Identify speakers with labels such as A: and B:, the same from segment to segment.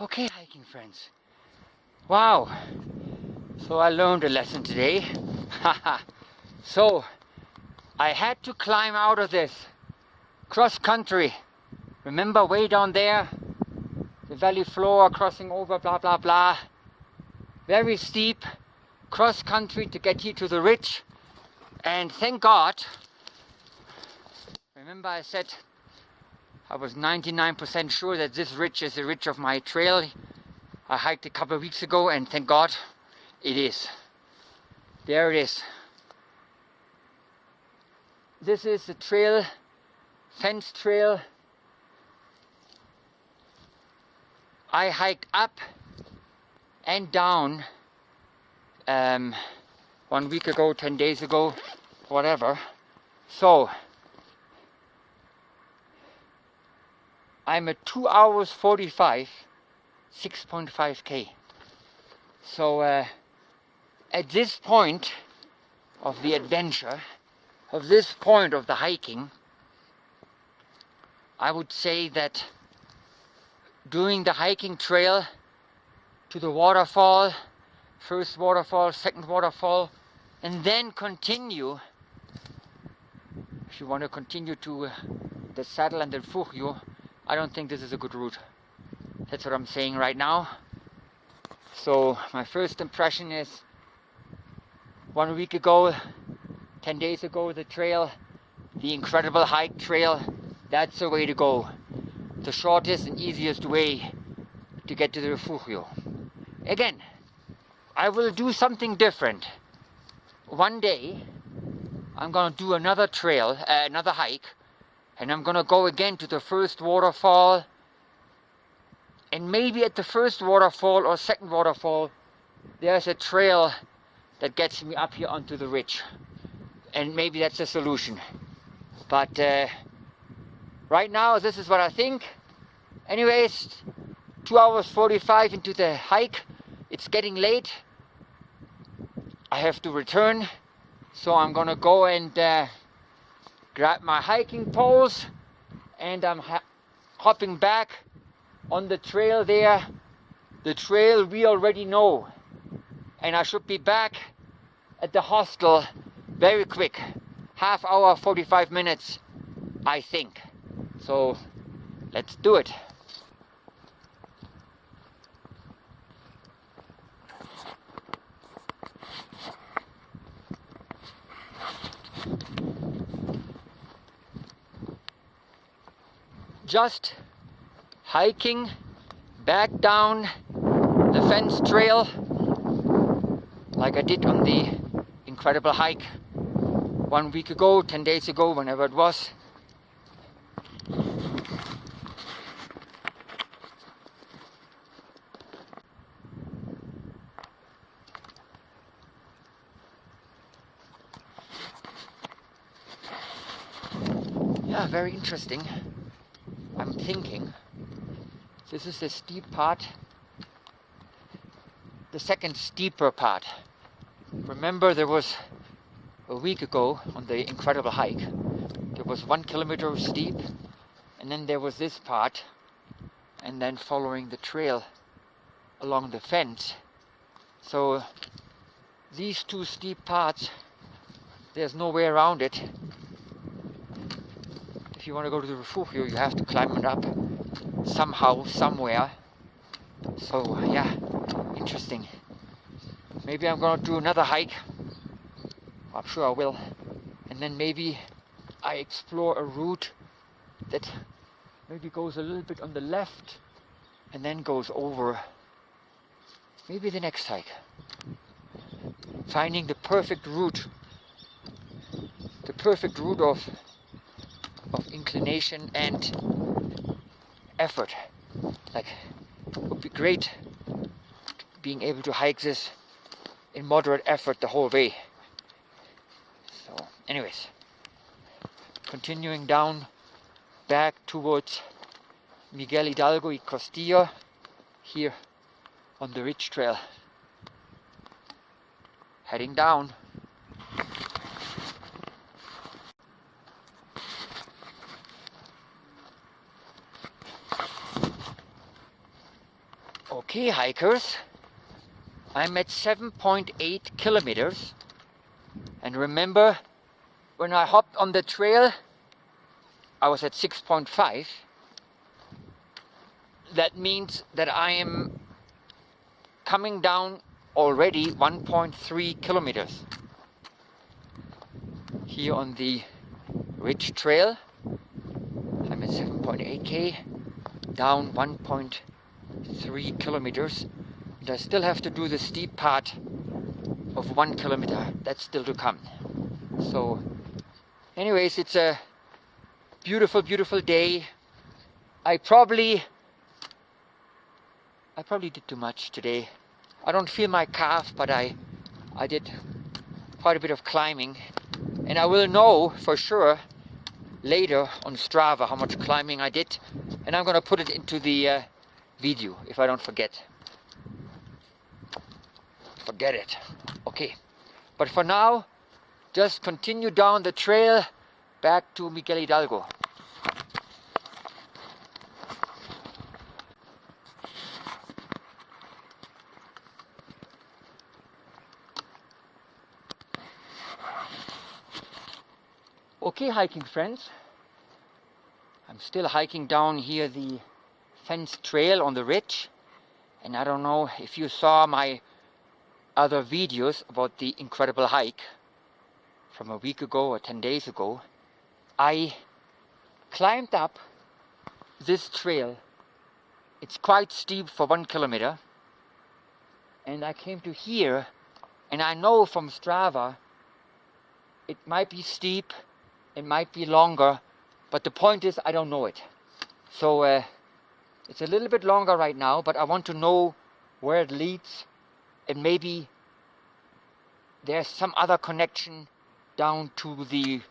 A: Okay, hiking friends. Wow. So I learned a lesson today. So I had to climb out of this cross country. Remember way down there? The valley floor crossing over, blah blah blah. Very steep cross country to get here to the ridge. And thank God, remember I said I was 99% sure that this ridge is the ridge of my trail I hiked a couple of weeks ago, and thank God it is. There it is. This is the trail, fence trail. I hiked up and down 1 week ago, 10 days ago, whatever. So I'm at 2 hours 45, 6.5k. So at this point of the adventure, of this point of the hiking, I would say that doing the hiking trail to the waterfall, first waterfall, second waterfall, and then continue, if you want to continue to the saddle and the refugio, I don't think this is a good route. That's what I'm saying right now. So my first impression is 1 week ago, 10 days ago, the trail, the incredible hike trail, that's the way to go. The shortest and easiest way to get to the refugio. Again, I will do something different. One day, I'm gonna do another trail, another hike, and I'm gonna go again to the first waterfall, and maybe at the first waterfall or second waterfall there's a trail that gets me up here onto the ridge, and maybe that's a solution. But right now this is what I think. Anyways, 2 hours 45 into the hike. It's getting late. I have to return, so I'm gonna go and grab my hiking poles, and I'm hopping back on the trail there. The trail we already know, and I should be back at the hostel very quick. Half hour, 45 minutes, I think. So let's do it. Just hiking back down the fence trail like I did on the incredible hike 1 week ago, 10 days ago, whenever it was. Yeah, very interesting. I'm thinking this is the steep part, the second steeper part. Remember, there was a week ago on the incredible hike, there was 1 kilometer steep, and then there was this part, and then following the trail along the fence. So these two steep parts, there's no way around it. If you want to go to the refugio, you have to climb it up somehow, somewhere. So yeah, interesting. Maybe I'm gonna do another hike. I'm sure I will. And then maybe I explore a route that maybe goes a little bit on the left and then goes over. Maybe the next hike. Finding the perfect route. The perfect route of inclination and effort. Like, it would be great being able to hike this in moderate effort the whole way. So anyways, continuing down back towards Miguel Hidalgo y Costilla here on the ridge trail. Heading down. Okay, hikers, I'm at 7.8 kilometers, and remember, when I hopped on the trail, I was at 6.5. That means that I am coming down already 1.3 kilometers. Here on the ridge trail, I'm at 7.8k, down 1.3 kilometers, and I still have to do the steep part of 1 kilometer. That's still to come. So anyways, it's a beautiful, beautiful day. I probably did too much today. I don't feel my calf, but I did quite a bit of climbing, and I will know for sure later on Strava how much climbing I did, and I'm gonna put it into the video if I don't forget. Forget it. Okay, but for now, just continue down the trail back to Miguel Hidalgo. Okay, hiking friends, I'm still hiking down here the fenced trail on the ridge, and I don't know if you saw my other videos about the incredible hike from a week ago or 10 days ago. I climbed up this trail. It's quite steep for 1 kilometer, and I came to here, and I know from Strava it might be steep, it might be longer, but the point is I don't know it. So it's a little bit longer right now, but I want to know where it leads, and maybe there's some other connection down to the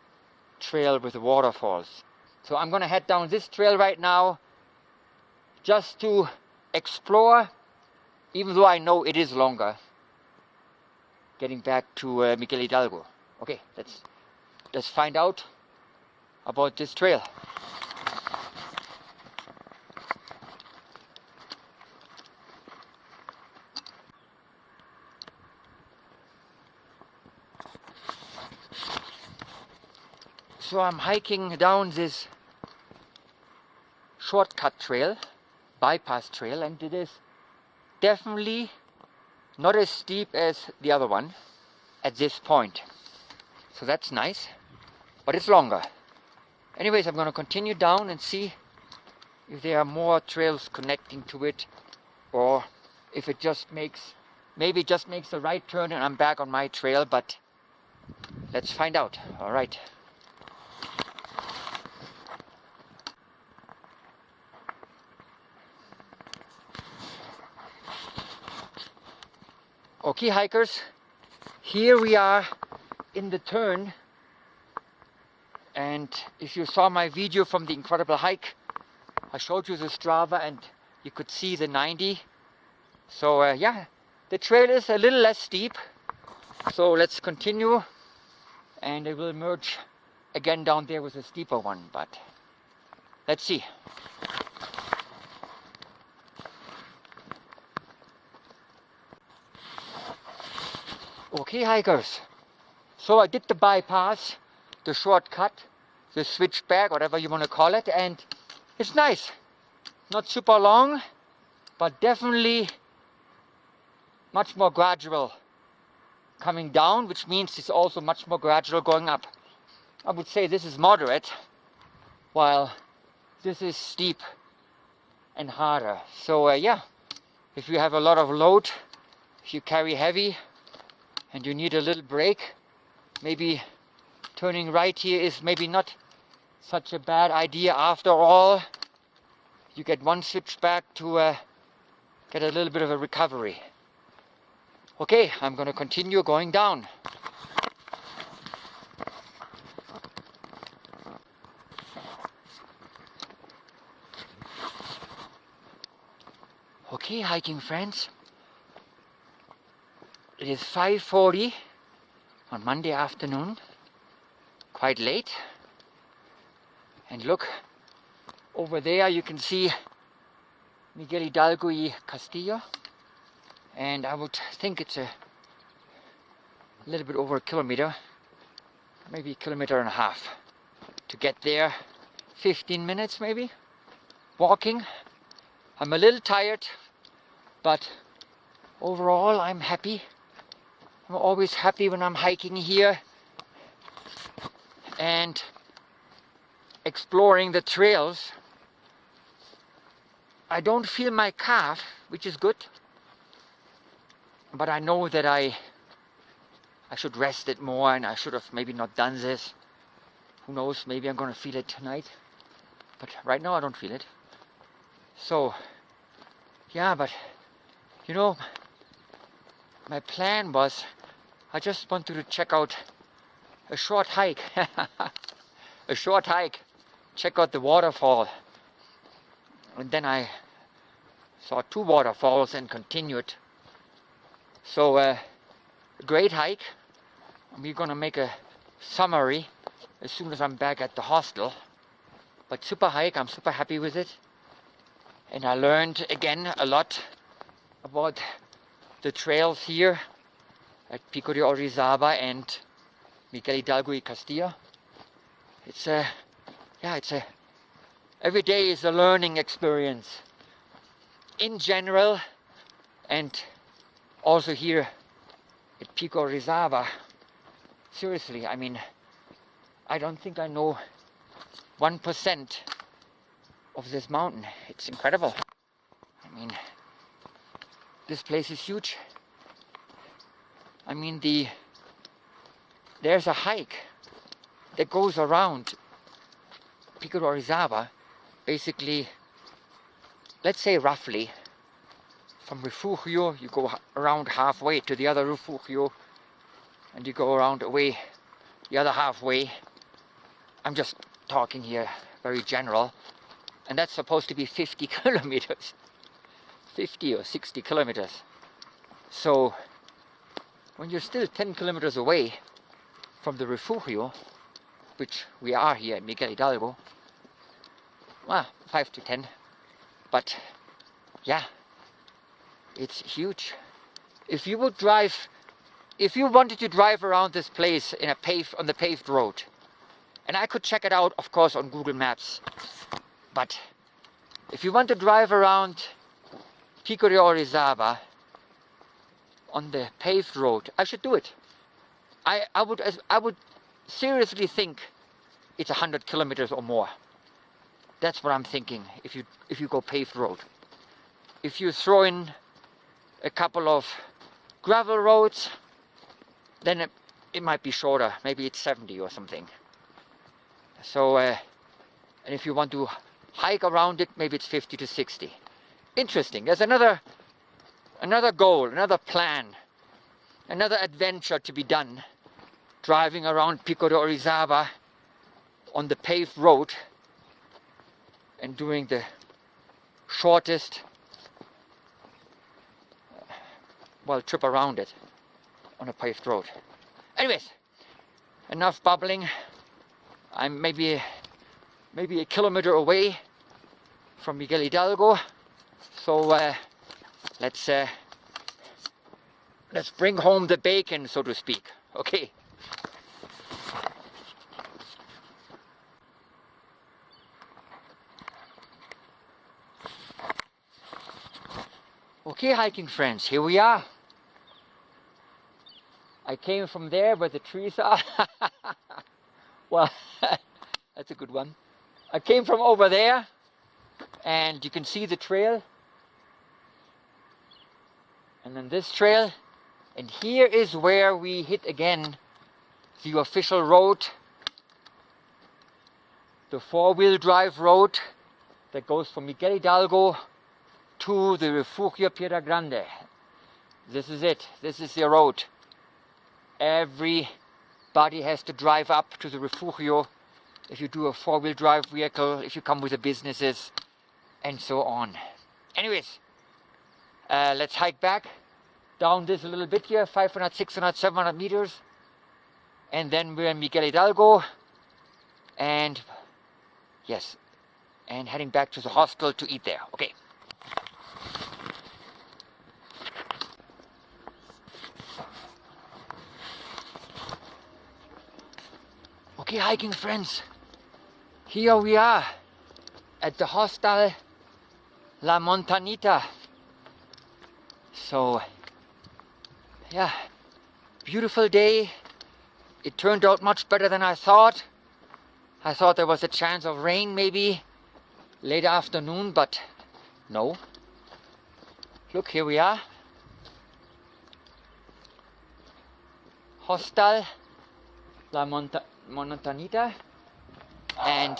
A: trail with the waterfalls. So I'm gonna head down this trail right now just to explore, even though I know it is longer, getting back to Miguel Hidalgo. Okay, let's find out about this trail. So I'm hiking down this shortcut trail, bypass trail, and it is definitely not as steep as the other one at this point. So that's nice, but it's longer. Anyways, I'm going to continue down and see if there are more trails connecting to it, or if it just makes, maybe it just makes a right turn and I'm back on my trail, but let's find out. All right. Okay, hikers, here we are in the turn, and if you saw my video from the incredible hike, I showed you the Strava and you could see the 90. So yeah, the trail is a little less steep, so let's continue, and it will merge again down there with a steeper one, but let's see. Okay, hikers, so I did the bypass, the shortcut, the switchback, whatever you want to call it, and it's nice. Not super long, but definitely much more gradual coming down, which means it's also much more gradual going up. I would say this is moderate, while this is steep and harder. So yeah, if you have a lot of load, if you carry heavy and you need a little break, maybe turning right here is maybe not such a bad idea after all. You get one switchback to get a little bit of a recovery. Okay, I'm going to continue going down. Okay, hiking friends, it is 5:40 on Monday afternoon, quite late, and look, over there you can see Miguel Hidalgo y Costilla, and I would think it's a little bit over a kilometer, maybe a kilometer and a half to get there. 15 minutes maybe walking. I'm a little tired, but overall I'm happy. I'm always happy when I'm hiking here and exploring the trails. I don't feel my calf, which is good, but I know that I should rest it more, and I should have maybe not done this. Who knows, maybe I'm gonna feel it tonight, but right now I don't feel it. So yeah, but you know, my plan was I just wanted to check out a short hike. A short hike, check out the waterfall, and then I saw 2 waterfalls and continued. So a great hike. We're gonna make a summary as soon as I'm back at the hostel, but super hike. I'm super happy with it, and I learned again a lot about the trails here at Pico de Orizaba and Miguel Hidalgo y Costilla. It's a, yeah, every day is a learning experience in general, and also here at Pico de Orizaba. Seriously, I mean, I don't think I know 1% of this mountain. It's incredible. I mean, this place is huge. I mean, there's a hike that goes around Pico de Orizaba, basically, let's say roughly, from Refugio, you go around halfway to the other Refugio, and you go around away the other halfway. I'm just talking here very general, and that's supposed to be 50 kilometers, 50 or 60 kilometers. So when you're still 10 kilometers away from the Refugio, which we are here at Miguel Hidalgo, well, 5 to 10, but yeah, it's huge. If you would drive, if you wanted to drive around this place in on the paved road, and I could check it out, of course, on Google Maps, but if you want to drive around Pico de Orizaba on the paved road, I should do it. I would seriously think it's 100 kilometers or more. That's what I'm thinking. If you go paved road, if you throw in a couple of gravel roads, then it might be shorter. Maybe it's 70 or something. So and if you want to hike around it, maybe it's 50 to 60. Interesting. There's another goal, another plan, another adventure to be done, driving around Pico de Orizaba on the paved road and doing the shortest trip around it on a paved road. Anyways, enough babbling. I'm maybe a kilometer away from Miguel Hidalgo, so let's bring home the bacon, so to speak. Okay. Okay, hiking friends, here we are. I came from there where the trees are. Well, that's a good one. I came from over there, and you can see the trail. And then this trail. And here is where we hit again the official road. The 4-wheel drive road that goes from Miguel Hidalgo to the Refugio Piedra Grande. This is it. This is the road. Everybody has to drive up to the Refugio if you do a 4-wheel drive vehicle, if you come with the businesses, and so on. Anyways, let's hike back down this a little bit here, 500, 600, 700 meters. And then we're in Miguel Hidalgo. And yes, and heading back to the hostel to eat there. Okay. Okay, hiking friends, here we are at the hostel La Montanita. So, yeah, beautiful day. It turned out much better than I thought. I thought there was a chance of rain maybe late afternoon, but no. Look, here we are. Hostel La Montanita, and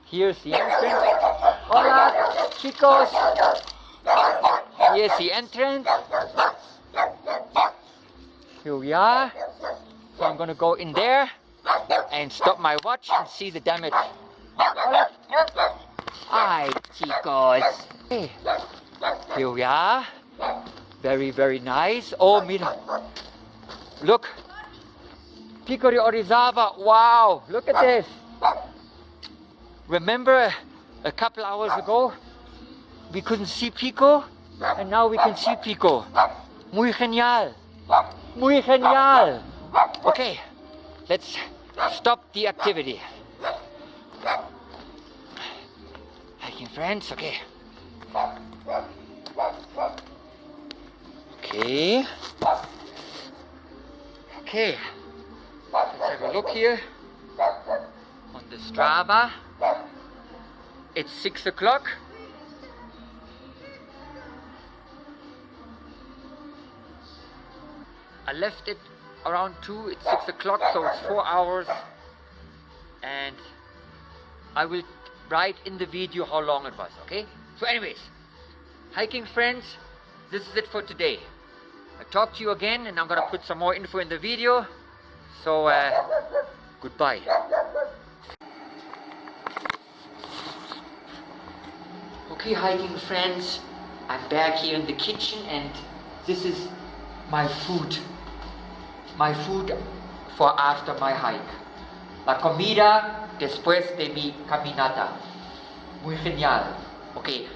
A: here's the entrance. Hola, chicos. Here's the entrance. Here we are. So I'm gonna go in there and stop my watch and see the damage. Hola. Hi, chicos. Hey. Here we are. Very, very nice. Oh, mira. Look. Pico de Orizaba. Wow, look at this. Remember a couple hours ago we couldn't see Pico, and now we can see Pico. Muy genial. Muy genial. Okay, let's stop the activity. Hiking friends, okay. Okay. Okay. Let's have a look here on the Strava. It's 6 o'clock. I left it around 2, it's 6 o'clock, so it's 4 hours. And I will write in the video how long it was, okay? So anyways, hiking friends, this is it for today. I'll talk to you again, and I'm gonna put some more info in the video. So, goodbye. Okay, hiking friends, I'm back here in the kitchen, and this is my food. My food for after my hike. La comida después de mi caminata. Muy genial. Okay.